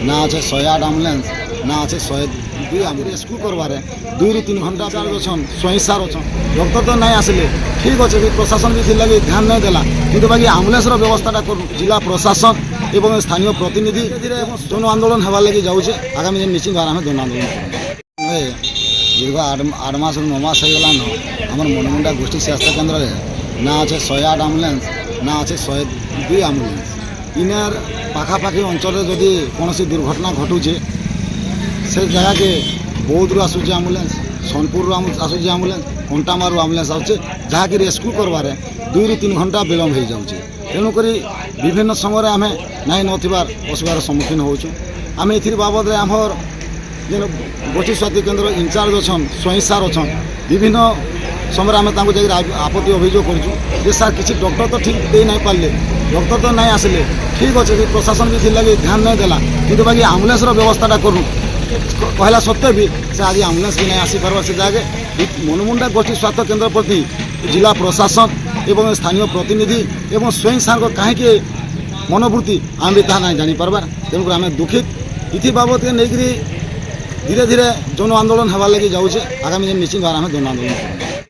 না আছে 108 আম্বুলেন্স, না আছে 102 আম্বুলেন্স রেস্ক্যু করবারে 2 ରୁ 3 ঘণ্টা চার্জ অছন, স্বয়ং সার অছন। ডক্টর তো নাই আসলে, ঠিক আছে যে প্রশাসন বি থির লাগি ধ্যান নাই দেলা, কিন্তু বাকি আম্বুলেন্সর ব্যবস্থাটা করুন জেলা প্রশাসন এবং স্থানীয় প্রতিনিধি। ধীরে জন আন্দোলন হবার লাগি যাচ্ছে, আগামী দিন নিশ্চিত ভাবে আমি জন আন্দোলন করব। দীর্ঘ 8 মাস 9 মাস হয়ে গেলান আমার মণিমুন্ডা গোষ্ঠী স্বাস্থ্য কেন্দ্রে না আছে 108 আম্বুলেন্স, না আছে 102 আম্বুলেন্স। ইনার পাখাপাখি অঞ্চলে যদি কৌশি দুর্ঘটনা ঘটুছে, সে জায়গাকে বৌদ্ধরু আসুছে আম্বুলেন্স, সোনপুরু আসুছে আম্বুলেন্স, কଣ୍ଟାମାରୁ ଆମ୍ବୁଲାନ୍ସ ଆସୁଛେ, ଯାହାକି ରେସ୍କ୍ୟୁ କରବାରେ 2 ରୁ 3 ଘଣ୍ଟା ବିଳମ୍ବ ହେଇଯାଉଛି। ତେଣୁକରି ବିଭିନ୍ନ ସମୟରେ ଆମେ ନାଇଁ ନଥିବାର ଅସୁବିଧାର ସମ୍ମୁଖୀନ ହେଉଛୁ। ଆମେ ଏଥିର ବାବଦରେ ଆମର ଯେନ୍ ଗୋଷ୍ଠୀ ସ୍ୱାସ୍ଥ୍ୟ କେନ୍ଦ୍ର ଇନଚାର୍ଜ ଅଛନ୍, ସ୍ୱୟଂ ସାର୍ ଅଛନ୍, ବିଭିନ୍ନ ସମୟରେ ଆମେ ତାଙ୍କୁ ଯାଇକି ଆପତ୍ତି ଅଭିଯୋଗ କରୁଛୁ ଯେ ସାର୍ କିଛି ଡକ୍ଟର ତ ଠିକ୍ ଦେଇ ନାଇଁ ପାରିଲେ, ଡକ୍ଟର ତ ନାଇଁ ଆସିଲେ, ଠିକ୍ ଅଛି ଯେ ପ୍ରଶାସନ ବି ଥିଲାଗି ଧ୍ୟାନ ନାଇଁ ଦେଲା, କିନ୍ତୁ ବାକି ଆମ୍ବୁଲାନ୍ସର ବ୍ୟବସ୍ଥାଟା କରୁନ୍ कहला सत्वे भी से आज आम्बुलेंस भी नहीं आसी पार्बार से जगह मणिमुंडा गोष्ठी स्वास्थ्य केन्द्र प्रति जिला प्रशासन एवं स्थानीय प्रतिनिधि एवं स्वयं सार कहीं मनोवृत्ति आम भी ताहा ना जापार। तेणुक आम दुखित इति बाबद के नहीं धीरे धीरे जन आंदोलन हबार लगी जाऊे, आगामी दिन निश्चित भाव में जन आंदोलन।